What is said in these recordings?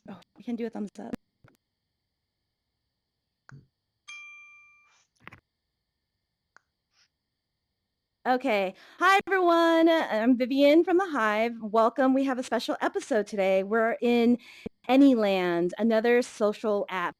Oh, you can do a thumbs up. Okay. Hi, everyone. I'm Vivian from the Hive. Welcome. We have a special episode today. We're in Anyland, another social app.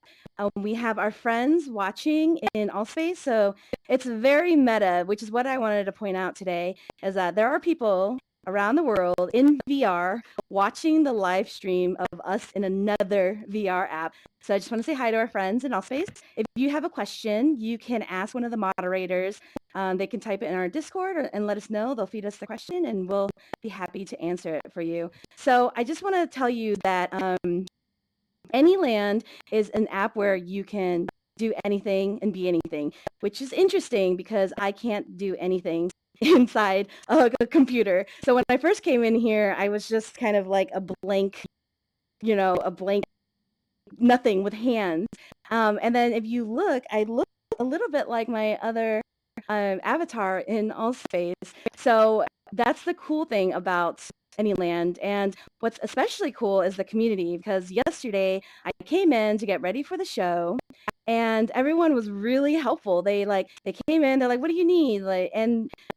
We have our friends watching in all space. So it's very meta, which is what I wanted to point out today, is that there are people around the world in VR watching the live stream of us in another VR app. So I just want to say hi to our friends in all space. If you have a question, you can ask one of the moderators. They can type it in our Discord and let us know. They'll feed us the question and we'll be happy to answer it for you. So I just want to tell you that Anyland is an app where you can do anything and be anything, which is interesting because I can't do anything inside a computer. So when I first came in here, I was just kind of like a blank, a blank nothing with hands. And then if you look, I look a little bit like my other avatar in all space. So that's the cool thing about Anyland. And what's especially cool is the community because yesterday I came in to get ready for the show and everyone was really helpful. They came in, they're like, what do you need?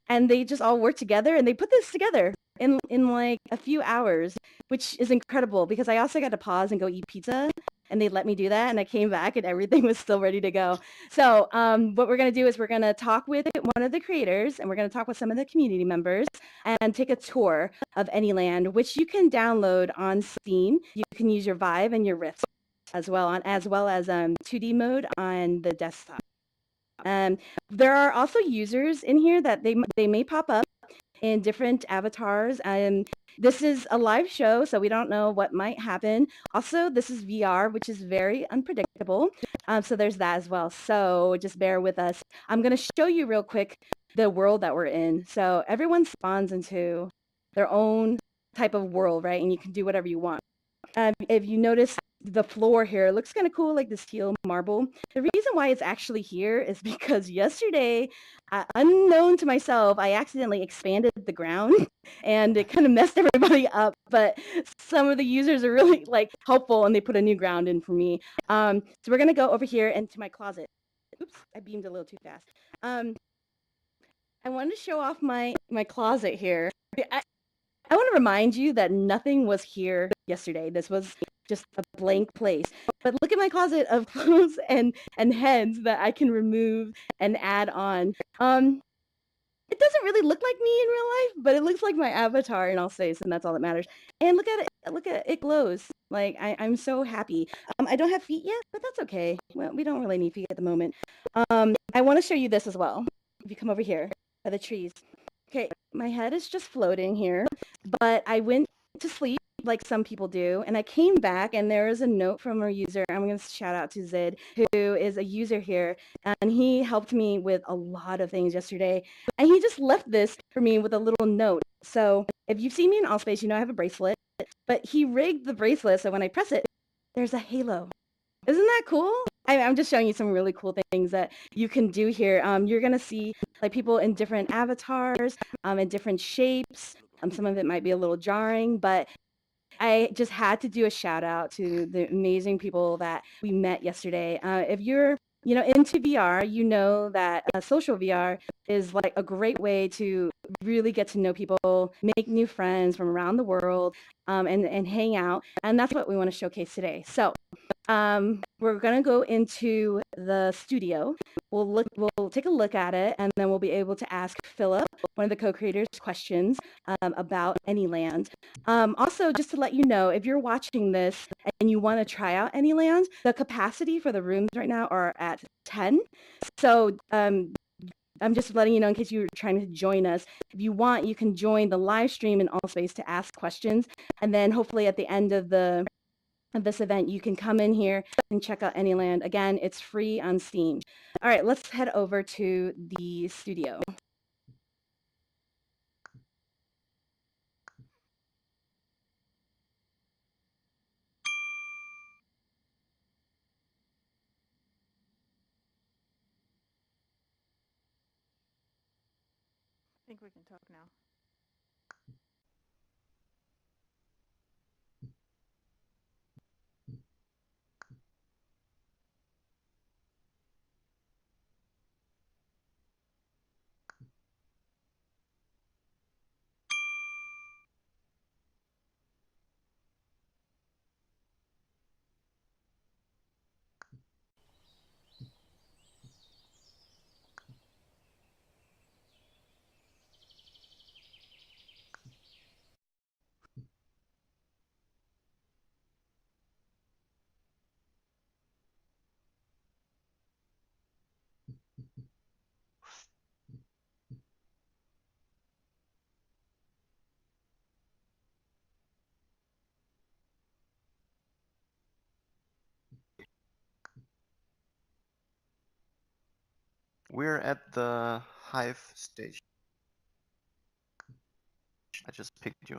And they just all worked together and they put this together in like a few hours, which is incredible because I also got to pause and go eat pizza and they let me do that and I came back and everything was still ready to go. So what we're going to do is we're going to talk with one of the creators and we're going to talk with some of the community members and take a tour of Anyland, which you can download on Steam. You can use your Vive and your Rift as well as 2D mode on the desktop. Um, there are also users in here that they may pop up in different avatars. This is a live show, so we don't know what might happen. Also, this is VR, which is very unpredictable. So there's that as well. So just bear with us. I'm going to show you real quick the world that we're in. So everyone spawns into their own type of world, right? And you can do whatever you want. If you notice the floor here, it looks kind of cool, like this teal marble. The reason why it's actually here is because yesterday, unknown to myself, I accidentally expanded the ground and it kind of messed everybody up. But some of the users are really like helpful and they put a new ground in for me. So we're gonna go over here into my closet. Oops, I beamed a little too fast. I wanted to show off my closet here. I want to remind you that nothing was here yesterday. This was just a blank place. But look at my closet of clothes and heads that I can remove and add on. It doesn't really look like me in real life, but it looks like my avatar in all space, and that's all that matters. And look at it! Look at it! It glows. Like I'm so happy. I don't have feet yet, but that's okay. Well, we don't really need feet at the moment. I want to show you this as well. If you come over here by the trees. Okay, my head is just floating here, but I went to sleep like some people do, and I came back and there is a note from a user. I'm going to shout out to Zid, who is a user here, and he helped me with a lot of things yesterday. And he just left this for me with a little note. So if you've seen me in Allspace, you know I have a bracelet, but he rigged the bracelet so when I press it, there's a halo. Isn't that cool? I'm just showing you some really cool things that you can do here. You're gonna see like people in different avatars, in different shapes. Some of it might be a little jarring, but I just had to do a shout out to the amazing people that we met yesterday. If you're into VR, you know that social VR is like a great way to really get to know people, make new friends from around the world, and hang out. And that's what we want to showcase today. So we're gonna go into the studio. We'll take a look at it, and then we'll be able to ask Philip, one of the co-creators, questions about Anyland. Also, just to let you know, if you're watching this and you want to try out Anyland, the capacity for the rooms right now are at 10. So I'm just letting you know in case you're trying to join us. If you want, you can join the live stream in Allspace to ask questions, and then hopefully at the end of this event, you can come in here and check out Anyland. Again, it's free on Steam. All right, let's head over to the studio. I think we can talk now. We're at the Hive station. I just picked you.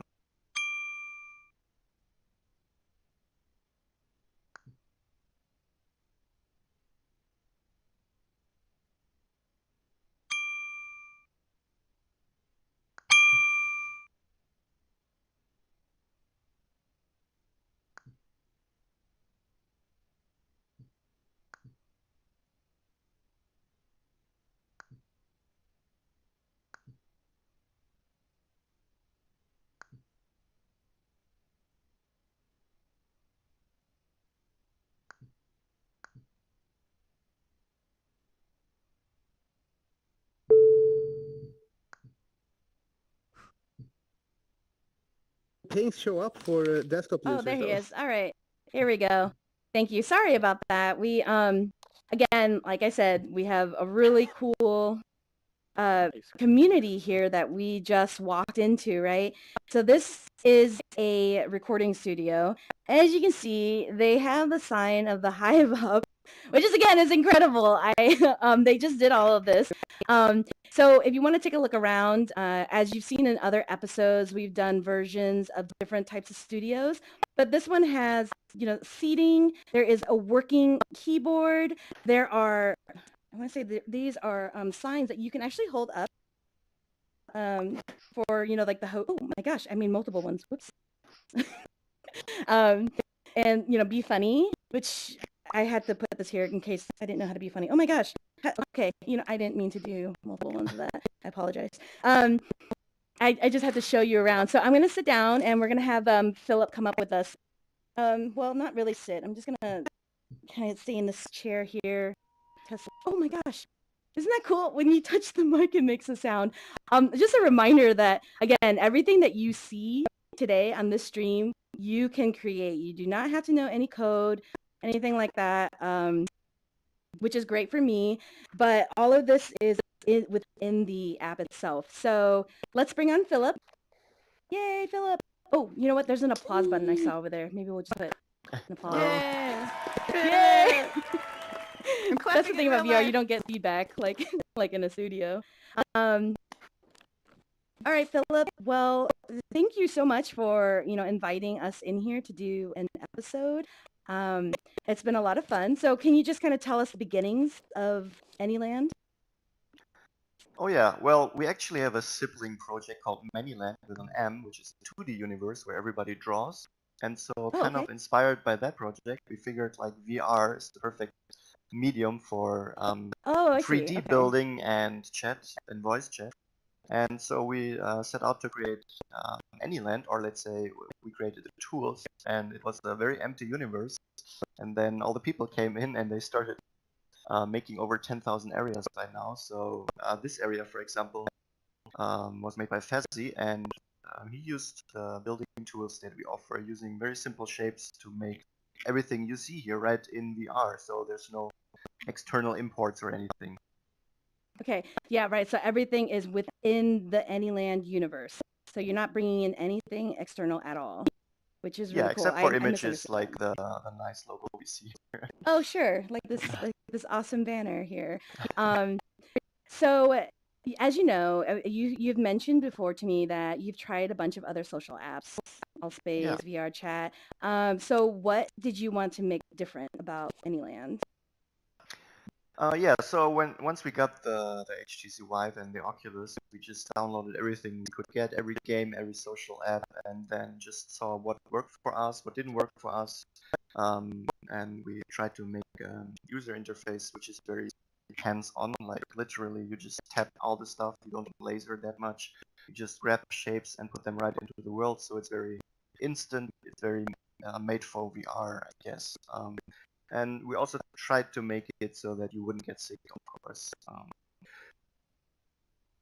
Things show up for desktop Oh, users there he though. is. All right. Here we go. Thank you. Sorry about that. We again, like I said, we have a really cool community here that we just walked into, right? So this is a recording studio. As you can see, they have the sign of the Hive up, which is again is incredible. I they just did all of this. So if you want to take a look around, as you've seen in other episodes, we've done versions of different types of studios, but this one has, seating. There is a working keyboard. There are, I want to say these are signs that you can actually hold up for, like oh my gosh, I mean multiple ones. Whoops. um, and, be funny, which I had to put this here in case I didn't know how to be funny. Oh my gosh. Okay. I didn't mean to do multiple ones of that. I apologize. I just had to show you around. So I'm going to sit down and we're going to have Philip come up with us. Well, not really sit. I'm just going to kind of stay in this chair here. Oh my gosh. Isn't that cool? When you touch the mic, it makes a sound. Just a reminder that, again, everything that you see today on this stream, you can create. You do not have to know any code, anything like that, which is great for me. But all of this is within the app itself. So let's bring on Philip. Yay, Philip. Oh, you know what? There's an applause button I saw over there. Maybe we'll just put an applause. Yay! Yay! I'm That's the clapping thing in about real VR. life. You don't get feedback like like in a studio. Um, all right, Philip. Well, thank you so much for inviting us in here to do an episode. Um, it's been a lot of fun. So, can you just kind of tell us the beginnings of Anyland? Oh yeah, well, we actually have a sibling project called Anyland with an M, which is a 2D universe where everybody draws. And so, Oh, kind okay. of inspired by that project, we figured like VR is the perfect medium for Oh, I see. 3D Okay. building and chat and voice chat. And so we set out to create Anyland, or let's say we created the tools, and it was a very empty universe. And then all the people came in and they started making over 10,000 areas by now. So this area, for example, was made by Fezzi, and he used the building tools that we offer using very simple shapes to make everything you see here right in VR. So there's no external imports or anything. Okay. Yeah, right. So everything is within the Anyland universe. So you're not bringing in anything external at all, which is Yeah, really cool. except for I images misunderstood like that. the nice logo we see here. Oh, sure. Like this awesome banner here. Um, so as you know, you've mentioned before to me that you've tried a bunch of other social apps, Yeah. Allspace, VR chat. So what did you want to make different about Anyland? Yeah, so once we got the HTC Vive and the Oculus, we just downloaded everything we could get, every game, every social app, and then just saw what worked for us, what didn't work for us, and we tried to make a user interface which is very hands-on. Like literally, you just tap all the stuff. You don't laser that much. You just grab shapes and put them right into the world. So it's very instant. It's very made for VR, I guess. And we also tried to make it so that you wouldn't get sick, of course.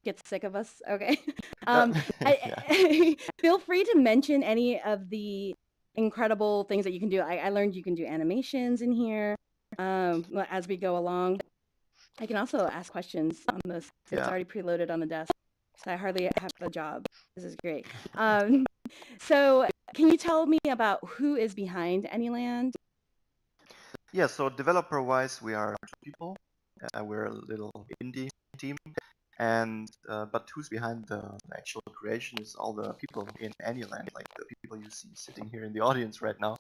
Get sick of us? Okay. That, yeah. Feel free to mention any of the incredible things that you can do. I learned you can do animations in here as we go along. I can also ask questions on this. So it's Yeah. already preloaded on the desk. So I hardly have a job. This is great. So can you tell me about who is behind Anyland? Yeah, so developer-wise, we are 2 people. We're a little indie team, and but who's behind the actual creation is all the people in Anyland, like the people you see sitting here in the audience right now.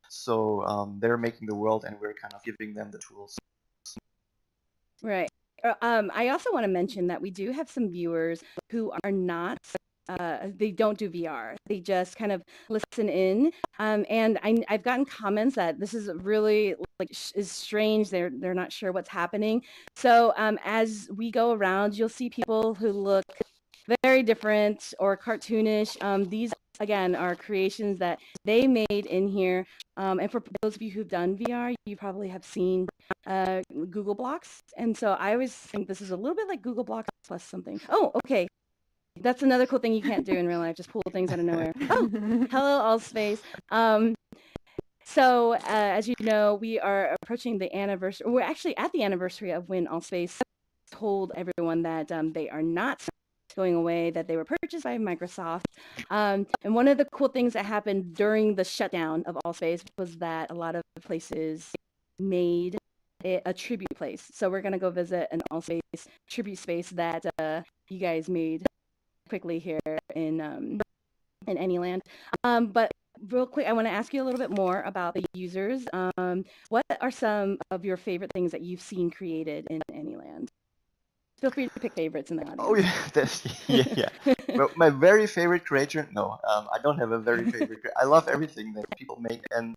So they're making the world, and we're kind of giving them the tools. Right. I also want to mention that we do have some viewers who are not, they don't do VR. They just kind of listen in. And I've gotten comments that this is really like is strange. They're not sure what's happening. So as we go around, you'll see people who look very different or cartoonish. These again are creations that they made in here. And for those of you who've done VR, you probably have seen Google Blocks. And so I always think this is a little bit like Google Blocks plus something. Oh, okay. That's another cool thing you can't do in real life, just pull things out of nowhere. Oh, hello, Allspace. So as you know, we are approaching the anniversary. We're actually at the anniversary of when Allspace told everyone that they are not going away, that they were purchased by Microsoft. And one of the cool things that happened during the shutdown of Allspace was that a lot of places made a tribute place. So we're going to go visit an Allspace tribute space that you guys made quickly here in Anyland. But real quick, I want to ask you a little bit more about the users. What are some of your favorite things that you've seen created in Anyland? Feel free to pick favorites in the audience. Oh yeah, yeah. Well, my very favorite creator? No, I don't have a very favorite. I love everything that people make, and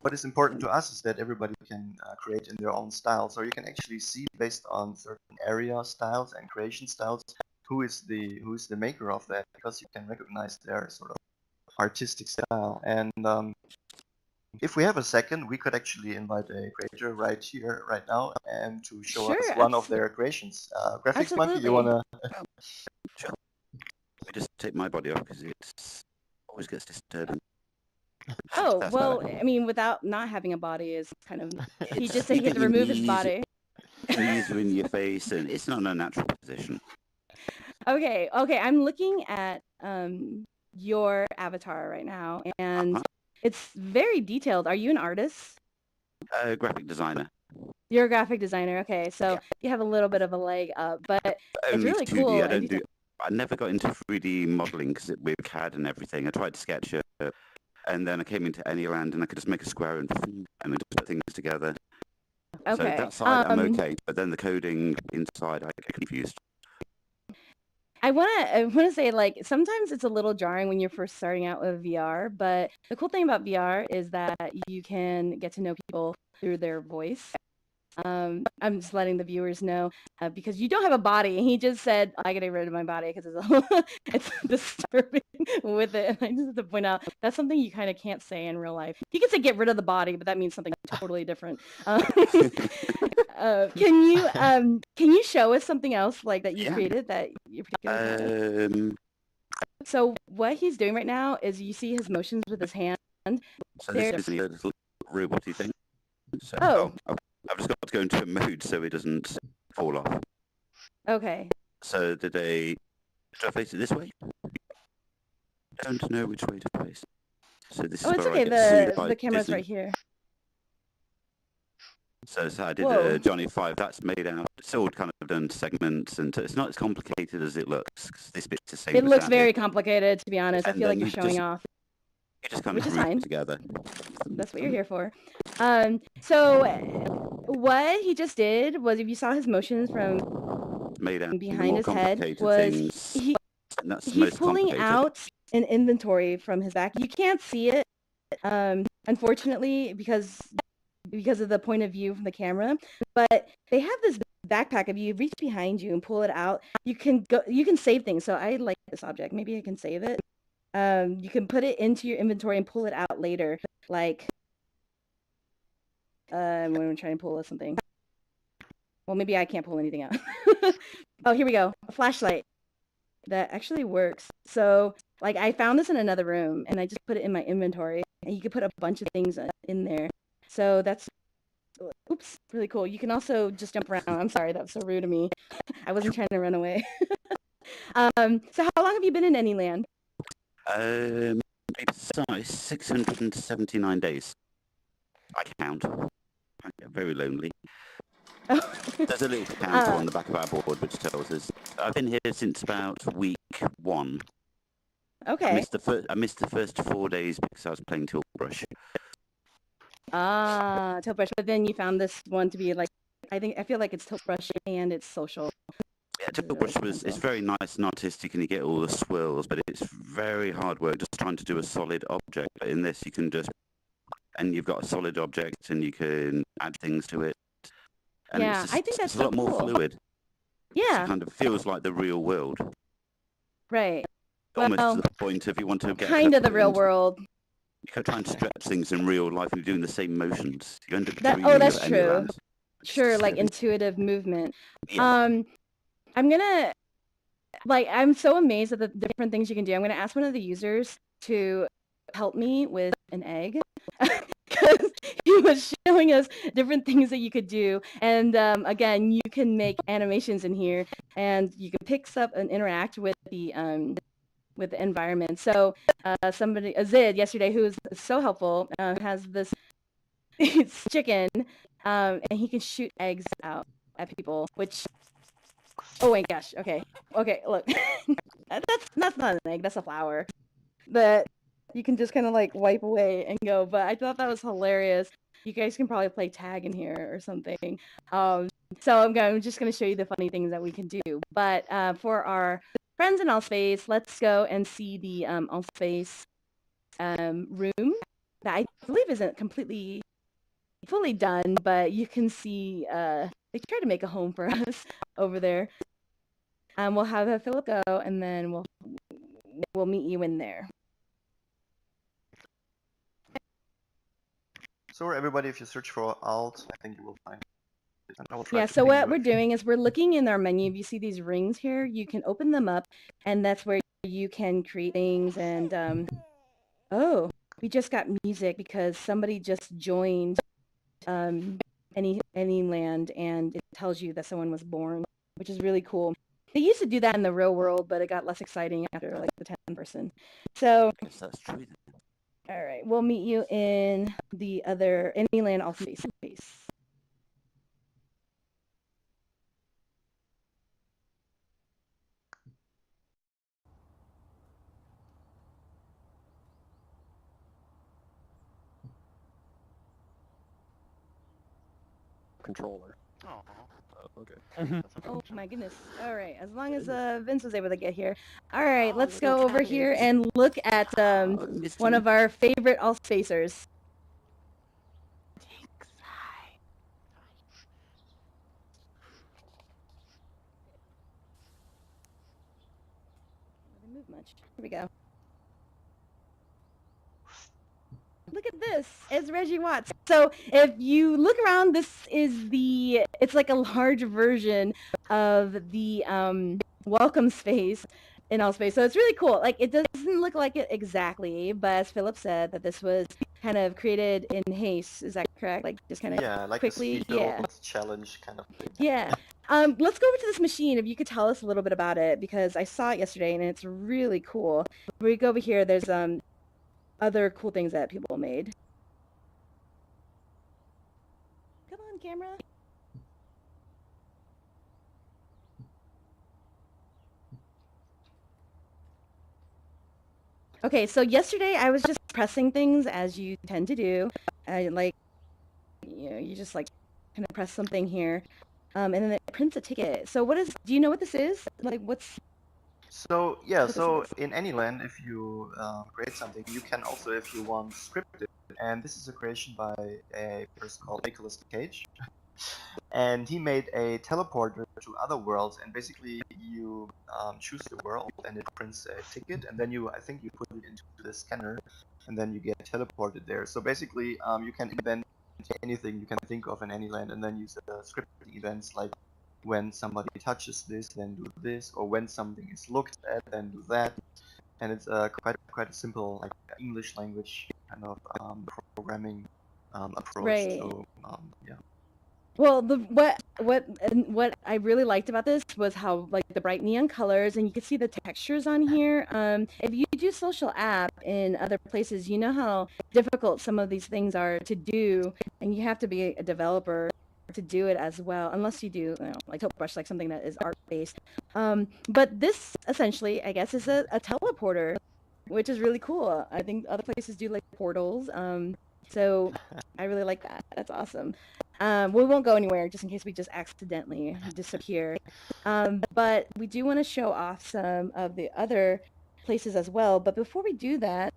what is important to us is that everybody can create in their own style. So you can actually see based on certain area styles and creation styles who is the maker of that, because you can recognize their sort of artistic style. And if we have a second, we could actually invite a creator right here, right now, and to show us Sure, one of their creations. Graphics Monkey, you absolutely. wanna? Sure. I just take my body off because it always gets disturbing. Oh, That's well, better. I mean, without not having a body is kind of, he It's just said he had to remove his body. Knees are in your face, and it's not a natural position. Okay, I'm looking at your avatar right now, and it's very detailed. Are you an artist? Graphic designer. You're a graphic designer. Okay, so you have a little bit of a leg up, but it's Only really 2D. cool. I never got into 3D modeling because with CAD and everything. I tried to sketch it, and then I came into Anyland, and I could just make a square and I just put things together. Okay. So that side I'm okay, but then the coding inside I get confused. I wanna say, like, sometimes it's a little jarring when you're first starting out with VR, but the cool thing about VR is that you can get to know people through their voice. I'm just letting the viewers know because you don't have a body, and he just said I gotta get rid of my body because it's disturbing with it. And I just have to point out that's something you kind of can't say in real life. You can say get rid of the body, but that means something totally different. Can you show us something else like that you created that you're particularly proud of? So what he's doing right now is you see his motions with his hand. So this is a little robot-y thing. So, I've just got to go into a mode so it doesn't fall off. Okay. So should I place it this way? I don't know which way to place. So this is it's where okay. I get sued by The camera's Disney. right here. So I did Johnny 5. That's made out. It's all kind of done segments, and it's not as complicated as it looks. 'Cause this bit's the same. It looks very complicated, to be honest. And I feel like then you're showing off. You just kind Which of is fine. together. That's what you're here for. So what he just did was, if you saw his motions from behind his head, was he's pulling out an inventory from his back. You can't see it, unfortunately, because of the point of view from the camera. But they have this backpack. If you reach behind you and pull it out, you can save things. So I like this object. Maybe I can save it. You can put it into your inventory and pull it out later. Like, when I'm trying to pull something. Well, maybe I can't pull anything out. Oh, here we go. A flashlight. That actually works. So, like, I found this in another room, and I just put it in my inventory. And you could put a bunch of things in there. So that's... Oops, really cool. You can also just jump around. I'm sorry, that was so rude of me. I wasn't trying to run away. So how long have you been in Anyland? It's 679 days. I count. I get very lonely. Oh. There's a little counter on the back of our board which tells us I've been here since about week 1. Okay. I missed the first 4 days because I was playing Tiltbrush. Tiltbrush. But then you found this one to be like, I feel like it's Tiltbrush and it's social. Yeah, Tiltbrush it's very nice and artistic, and you get all the swirls, but it's very hard work just trying to do a solid object. But in this, you can you've got a solid object, and you can add things to it. And yeah, I think that's it's a lot more fluid. Yeah. It kind of feels like the real world. Right. Almost Well, to the point if you want to get kind of the real world. You're trying to stretch things in real life and you're doing the same motions. You end up that's true. Anyland. Sure, like intuitive movement. Yeah. I'm so amazed at the different things you can do. I'm gonna ask one of the users to help me with an egg. Because he was showing us different things that you could do, and again, you can make animations in here, and you can pick up and interact with the environment. So somebody, Zid, yesterday, who was so helpful, has this chicken, and he can shoot eggs out at people. Which, oh my gosh, okay, look, that's not an egg, that's a flower. But you can just kind of like wipe away and go. But I thought that was hilarious. You guys can probably play tag in here or something. So I'm just going to show you the funny things that we can do. But for our friends in Allspace, let's go and see the Allspace room that I believe isn't completely fully done, but you can see they try to make a home for us over there. We'll have Philipp go, and then we'll meet you in there. So everybody, if you search for alt, I think you will find it. And I will try Yeah, to so ping what you we're if- doing is we're looking in our menu. If you see these rings here, you can open them up, and that's where you can create things. And oh, we just got music because somebody just joined Anyland, and it tells you that someone was born, which is really cool. They used to do that in the real world, but it got less exciting after like the 10th person. So Yes, that's true. all right, we'll meet you in the other Anyland Allspace space. Controller. Oh, Okay. Oh my goodness. All right, as long as Vince was able to get here. All right, let's go over here and look at one of our favorite Allspacers. Doesn't move much. Here we go. Look at this. It's Reggie Watts. So if you look around, it's like a large version of the welcome space in Allspace. So it's really cool. Like, it doesn't look like it exactly, but as Philip said, that this was kind of created in haste. Is that correct? Like, just kind of like quickly. a speed build challenge kind of thing. Yeah. Let's go over to this machine. If you could tell us a little bit about it, because I saw it yesterday and it's really cool. When we go over here, there's other cool things that people made. Come on, camera. Okay, so yesterday I was just pressing things as you tend to do. You just like kind of press something here, and then it prints a ticket. So do you know what this is? Like, So yeah, so in Anyland, if you create something, you can also, if you want, script it. And this is a creation by a person called Nicholas Cage. And he made a teleporter to other worlds, and basically you choose the world and it prints a ticket, and then I think you put it into the scanner, and then you get teleported there. So basically you can invent anything you can think of in Anyland, and then use scripted events like when somebody touches this, then do this, or when something is looked at, then do that. And it's quite a simple, like, English language kind of programming approach. Right. So yeah. Well, what I really liked about this was how like the bright neon colors, and you can see the textures on here. If you do social app in other places, you know how difficult some of these things are to do, and you have to be a developer to do it as well, unless you do, like Tilt Brush, like something that is art based. But this essentially, I guess, is a teleporter, which is really cool. I think other places do like portals. So I really like that. That's awesome. We won't go anywhere just in case we just accidentally disappear. But we do want to show off some of the other places as well. But before we do that,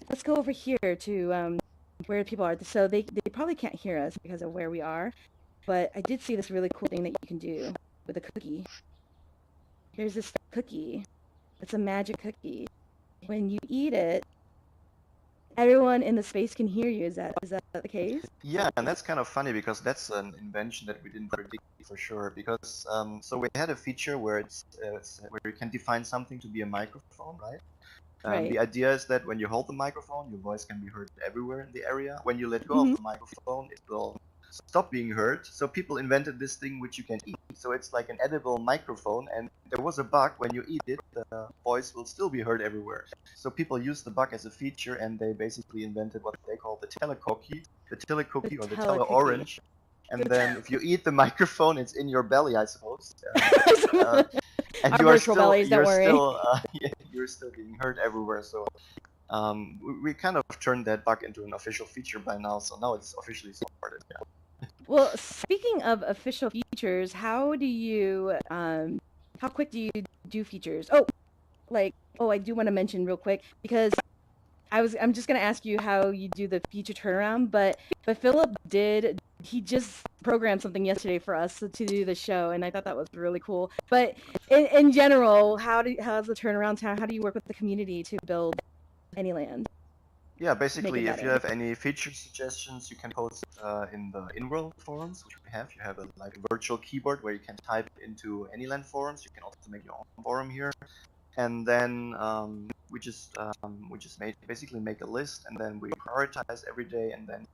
let's go over here to where people are. So they probably can't hear us because of where we are. But I did see this really cool thing that you can do with a cookie. Here's this cookie. It's a magic cookie. When you eat it, everyone in the space can hear you. Is that the case? Yeah, and that's kind of funny because that's an invention that we didn't predict for sure. Because so we had a feature where it's where you can define something to be a microphone, right? Right. The idea is that when you hold the microphone, your voice can be heard everywhere in the area. When you let go Mhm. of the microphone, it will stop being heard. So people invented this thing which you can eat. So it's like an edible microphone, and there was a bug. When you eat it, the voice will still be heard everywhere. So people used the bug as a feature, and they basically invented what they call the telecookie, or the telecookie. tele-orange. And then if you eat the microphone, it's in your belly, I suppose. Uh, and Our virtual bellies, don't worry. you're still being heard everywhere. So we kind of turned that bug into an official feature by now. So now it's officially supported. Yeah. Well, speaking of official features, how quick do you do features? I do want to mention real quick because I'm just gonna ask you how you do the feature turnaround, but Philip he just programmed something yesterday for us to do the show, and I thought that was really cool. But in general, how's the turnaround time? How do you work with the community to build Anyland? Yeah, Make it basically, if you better. have any feature suggestions, you can post in the in-world forums, which we have. You have a virtual keyboard where you can type into Anyland forums. You can also make your own forum here, and then we just basically make a list, and then we prioritize every day, and then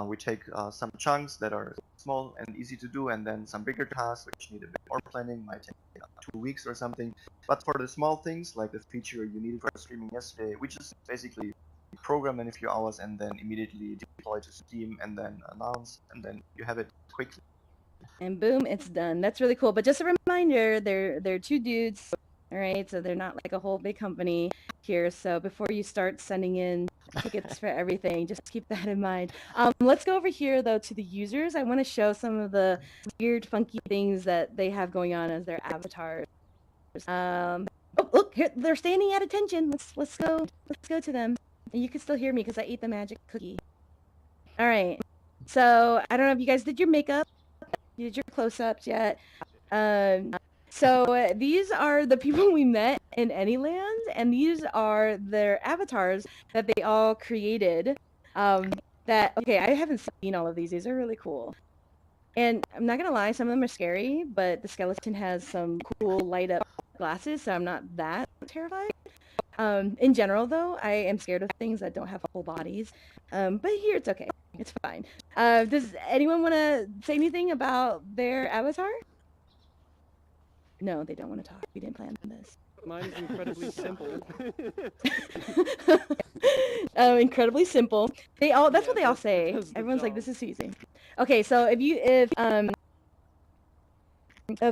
we take some chunks that are small and easy to do, and then some bigger tasks which need a bit more planning, might take 2 weeks or something. But for the small things, like the feature you needed for streaming yesterday, we just basically program in a few hours and then immediately deploy to Steam and then announce, and then you have it quickly. And boom, it's done. That's really cool. But just a reminder, they're two dudes, all right? So they're not like a whole big company here. So before you start sending in tickets for everything, just keep that in mind. Let's go over here though to the users. I want to show some of the weird, funky things that they have going on as their avatars. Oh, look, here they're standing at attention. Let's go to them. And you can still hear me because I ate the magic cookie. All right. So I don't know if you guys did your makeup. You did your close-ups yet? So these are the people we met in Anyland, and these are their avatars that they all created. Okay, I haven't seen all of these. These are really cool. And I'm not gonna lie, some of them are scary, but the skeleton has some cool light up glasses, so I'm not that terrified. In general, though, I am scared of things that don't have full bodies. But here it's okay. It's fine. Does anyone want to say anything about their avatar? No, they don't want to talk. We didn't plan this. Mine is incredibly simple. Incredibly simple. That's what they all say. Everyone's like, this is easy. Okay, so if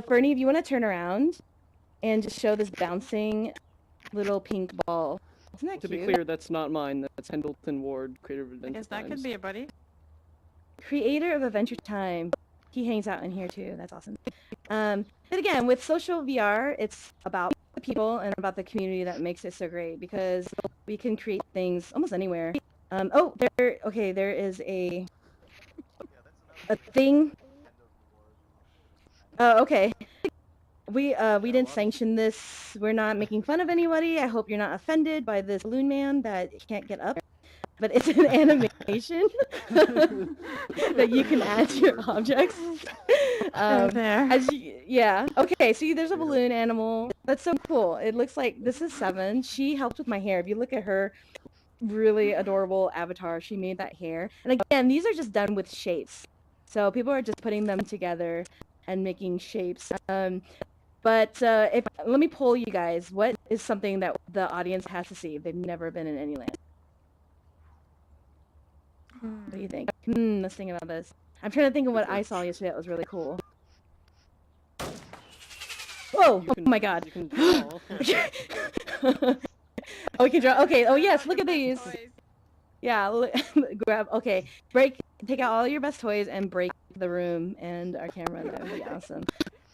Fernie, if you want to turn around and just show this bouncing little pink ball. Isn't that To cute? be clear, that's not mine. That's Pendleton Ward, creator of I Adventure guess that could Times. be a buddy. Creator of Adventure Time. He hangs out in here too. That's awesome. But again, with social VR, it's about the people and about the community that makes it so great because we can create things almost anywhere. There is a thing. Oh, okay. We didn't sanction this. We're not making fun of anybody. I hope you're not offended by this balloon man that can't get up. But it's an animation that you can add to your objects. There. Okay, see, there's a balloon animal. That's so cool. It looks like this is Seven. She helped with my hair. If you look at her really adorable avatar, she made that hair. And again, these are just done with shapes. So people are just putting them together and making shapes. But if let me poll you guys. What is something that the audience has to see if they've never been in Anyland? What do you think? Let's think about this. I'm trying to think of what I saw yesterday that was really cool. Whoa! Oh my god! You can draw. Oh, we can draw. Okay. Oh yes. Look at these. Yeah. Grab. Okay. Take out all your best toys and break the room and our camera. That would be awesome.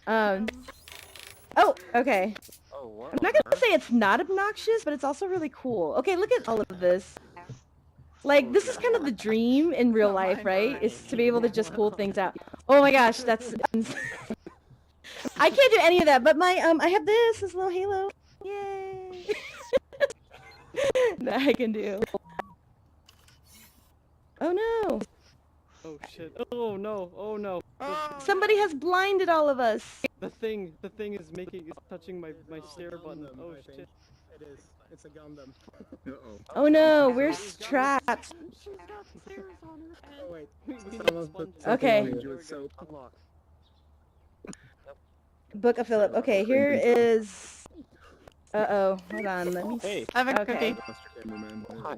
Oh. Okay. Oh, wow. I'm not gonna say it's not obnoxious, but it's also really cool. Okay. Look at all of this. Like, this is kind of the dream in real life, right? Is to be able to just pull things out. Oh my gosh, that's... I can't do any of that, but my, I have this little halo. Yay! That I can do. Oh no! Oh shit. Oh no. Oh no. Somebody has blinded all of us! The thing is touching my stare button. Oh shit. It is. It's a Gundam. Uh-oh. Oh no, we're trapped. Oh wait. We need Someone put sponge. something Okay. on you with soap. Book of Philip. Okay, here is... Uh-oh, hold on, let me... Hey. I have a Okay. cookie. Master cameraman. Hi.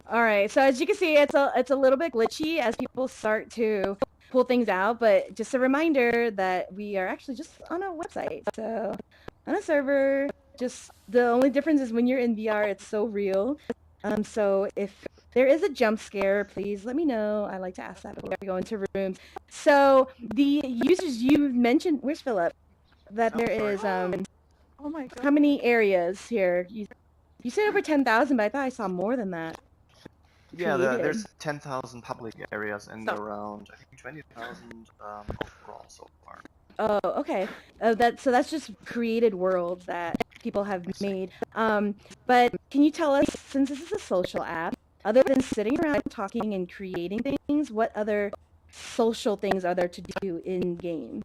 All right, so as you can see, it's a little bit glitchy as people start to pull things out, but just a reminder that we are actually just on a website, so on a server. Just the only difference is when you're in VR, it's so real. So if there is a jump scare, please let me know. I like to ask that before we go into rooms. So the users you mentioned, where's Philip? That there is Oh my god. how many areas here? You said over 10,000, but I thought I saw more than that. Yeah, Created. there's 10,000 public areas and around, I think, 20,000 overall so far. Oh, okay. So that's just created worlds that people have made. But can you tell us, since this is a social app, other than sitting around talking and creating things, what other social things are there to do in game?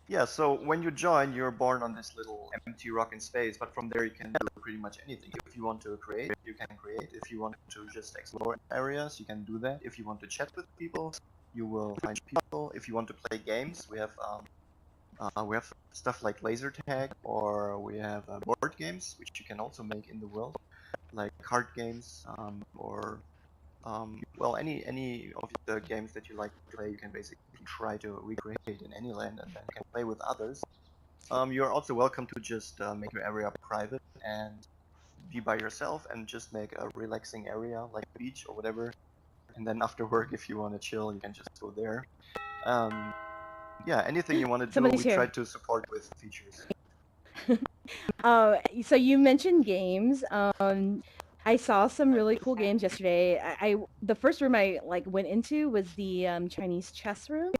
Yeah, so when you join, you're born on this little empty rock in space, but from there you can do pretty much anything. If you want to create, you can create. If you want to just explore areas, you can do that. If you want to chat with people, you will find people. If you want to play games, we have stuff like laser tag, or we have board games, which you can also make in the world, like card games, or well, any of the games that you like to play, you can basically try to recreate in Anyland, and then you can play with others. You're also welcome to just make your area private and be by yourself and just make a relaxing area like a beach or whatever. And then after work, if you want to chill, you can just go there. Yeah, anything you want to do, Somebody's we here. try to support with features. So you mentioned games. I saw some really cool games yesterday. The first room I went into was the Chinese chess room,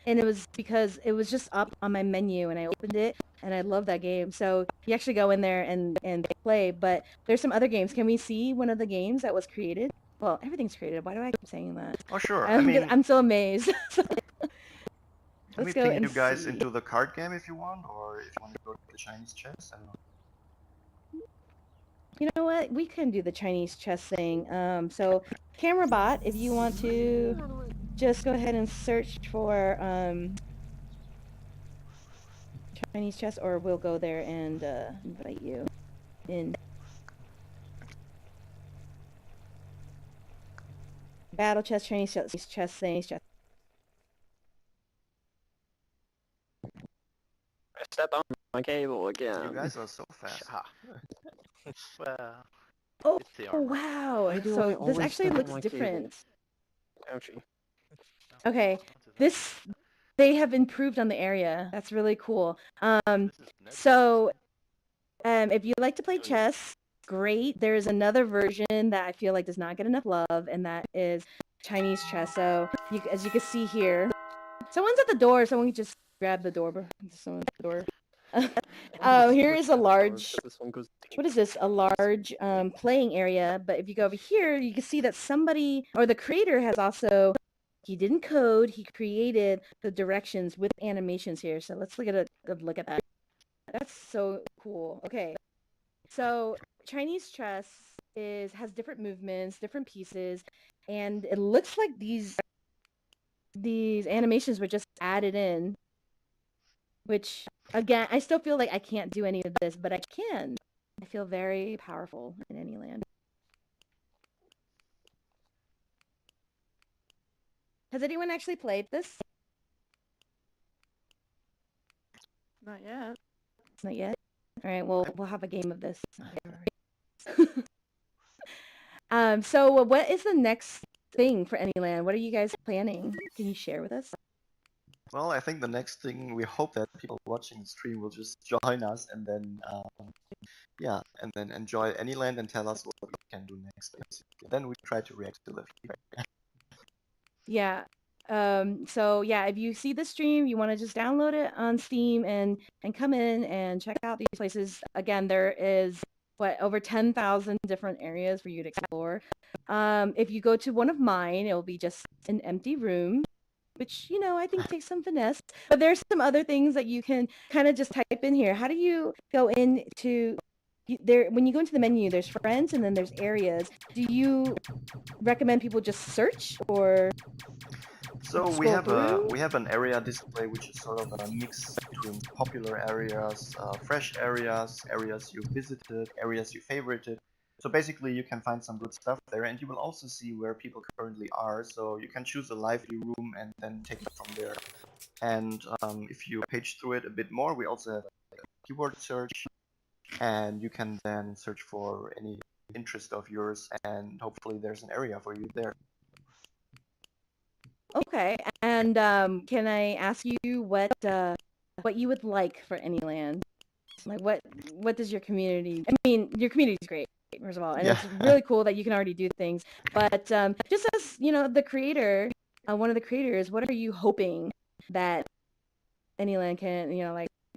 and it was because it was just up on my menu, and I opened it, and I love that game. So you actually go in there and play. But there's some other games. Can we see one of the games that was created? Well, everything's created. Why do I keep saying that? Oh, sure. I mean, I'm so amazed. can we Let's go ping and you guys see. into the card game if you want, or if you want to go to the Chinese chess? I don't know. You know what? We can do the Chinese chess thing. So camera bot, if you want to just go ahead and search for Chinese chess, or we'll go there and invite you in. Battle chess, Chinese chess, Chinese chess. I stepped on my cable again. You guys are so fast. Well, Oh, it's the oh armor. wow! Why do I So this always actually step on looks my cable? different. Ouchie. Okay, they have improved on the area. That's really cool. So if you like to play chess, great. There's another version that I feel like does not get enough love, and that is Chinese chess. So as you can see here, someone's at the door. Someone can just grab the door. Someone at the door. Here is a large. This one goes What is this? A large playing area. But if you go over here, you can see that somebody or the creator has also. He didn't code. He created the directions with animations here. So let's look at that. That's so cool. Okay. So Chinese chess has different movements, different pieces, and it looks like these these animations were just added in, which again, I still feel like I can't do any of this, but I can. I feel very powerful in Anyland. Has anyone actually played this? Not yet. Not yet. All right, well, we'll have a game of this. So what is the next thing for Anyland? What are you guys planning? Can you share with us? Well, I think the next thing, we hope that people watching the stream will just join us and then, and then enjoy Anyland and tell us what we can do next, basically. Then we try to react to the feedback. Yeah. So yeah, if you see the stream, you want to just download it on Steam and come in and check out these places. Again, there is over 10,000 different areas for you to explore. If you go to one of mine, it will be just an empty room, which, I think takes some finesse. But there's some other things that you can kind of just type in here. How do you go into there? When you go into the menu, there's friends and then there's areas. Do you recommend people just search or So we scroll have through? an area display which is sort of a mix between popular areas, fresh areas, areas you visited, areas you favorited. So basically, you can find some good stuff there, and you will also see where people currently are. So you can choose a lively room and then take it from there. And if you page through it a bit more, we also have a keyword search, and you can then search for any interest of yours, and hopefully there's an area for you there. Okay, and can I ask you what you would like for Anyland? Like what does your community? I mean, your community is great, first of all, and Yeah. it's really cool that you can already do things. But just as the creator, one of the creators, what are you hoping that Anyland can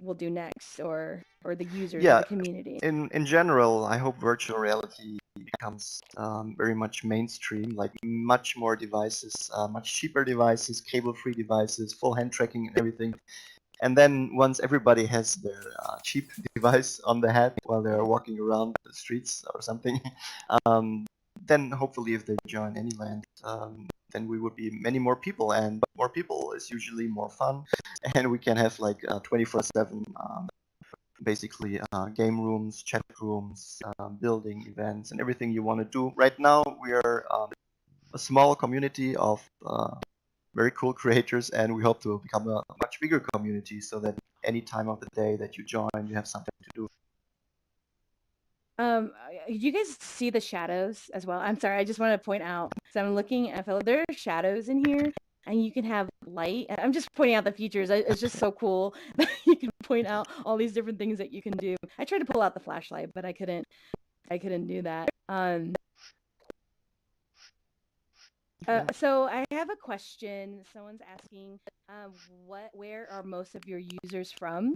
will do next, or the users or Yeah, the community? in general, I hope virtual reality becomes very much mainstream, like much more devices, much cheaper devices, cable-free devices, full hand tracking and everything. And then once everybody has their cheap device on the head while they're walking around the streets or something, then hopefully if they join Anyland, then we would be many more people, and more people is usually more fun, and we can have like 24/7 basically game rooms, chat rooms, building events, and everything you want to do. Right now, we are a small community of very cool creators, and we hope to become a much bigger community so that any time of the day that you join, you have something to do. You guys see the shadows as well? I'm sorry, I just want to point out, so I'm looking at Philipp, there are shadows in here, and you can have light. I'm just pointing out the features. It's just so cool that you can point out all these different things that you can do. I tried to pull out the flashlight, but I couldn't do that. So I have a question. Someone's asking, where are most of your users from?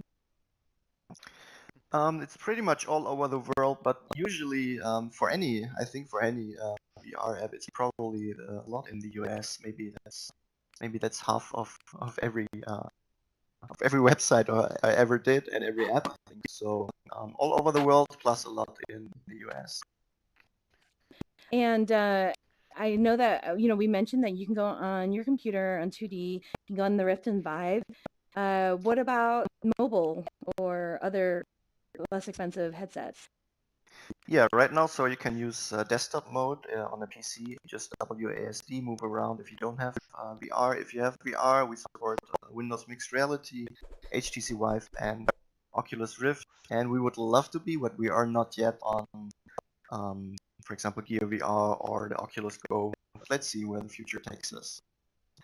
It's pretty much all over the world, but usually for any VR app, it's probably a lot in the US. Maybe that's half of every website I ever did and every app, I think. So all over the world, plus a lot in the US. And I know that we mentioned that you can go on your computer on 2D, you can go on the Rift and Vive. What about mobile or other less expensive headsets? Yeah, right now, so you can use desktop mode on a PC, just WASD, move around if you don't have VR. If you have VR, we support Windows Mixed Reality, HTC Vive, and Oculus Rift. And we would love to be, but we are not yet on, for example, Gear VR or the Oculus Go. But let's see where the future takes us.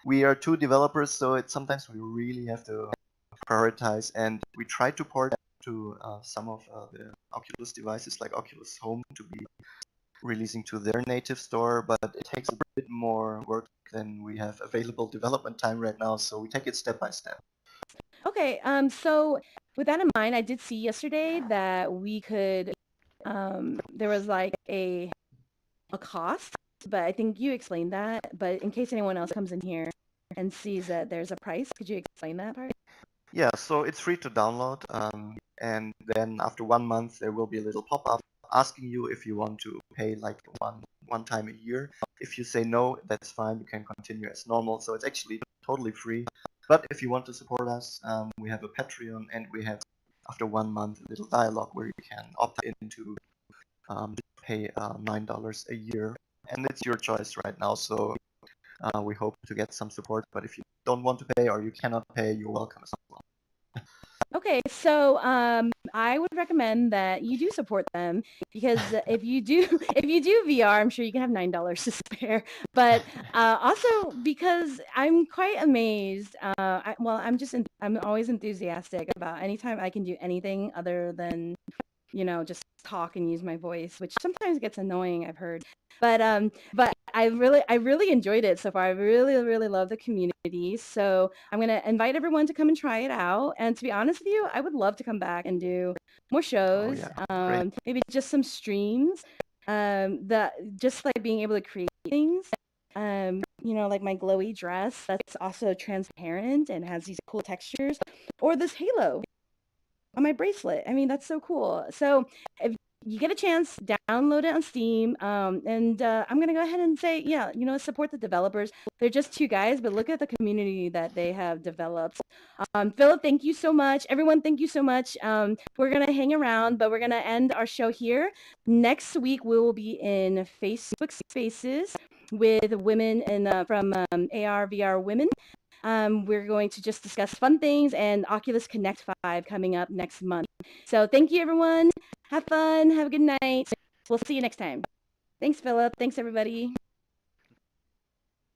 We are two developers, so sometimes we really have to prioritize, and we try to port to some of the Oculus devices like Oculus Home to be releasing to their native store, but it takes a bit more work than we have available development time right now, so we take it step by step. Okay, so with that in mind, I did see yesterday that we could, there was like a cost, but I think you explained that. But in case anyone else comes in here and sees that there's a price, could you explain that part? Yeah, so it's free to download, and then after 1 month there will be a little pop-up asking you if you want to pay like one time a year. If you say no, that's fine. You can continue as normal. So it's actually totally free. But if you want to support us, we have a Patreon, and we have, after 1 month, a little dialogue where you can opt in to pay $9 a year. And it's your choice right now. So we hope to get some support. But if you don't want to pay or you cannot pay, you're welcome as well. Okay, so I would recommend that you do support them, because if you do VR, I'm sure you can have $9 to spare. But also because I'm quite amazed. I'm always enthusiastic about anytime I can do anything other than just talk and use my voice, which sometimes gets annoying, I've heard. But I really enjoyed it so far. I really love the community. So I'm gonna invite everyone to come and try it out. And to be honest with you, I would love to come back and do more shows. Great. Maybe just some streams. That just like being able to create things. Like my glowy dress that's also transparent and has these cool textures, or this halo on my bracelet. I mean, that's so cool. So if you get a chance, download it on Steam. And I'm going to go ahead and say, yeah, support the developers. They're just two guys, but look at the community that they have developed. Philip, thank you so much. Everyone, thank you so much. We're going to hang around, but we're going to end our show here. Next week, we will be in Facebook Spaces with women from AR, VR Women. We're going to just discuss fun things and Oculus Connect 5 coming up next month. So thank you, everyone. Have fun. Have a good night. We'll see you next time. Thanks, Philip. Thanks, everybody.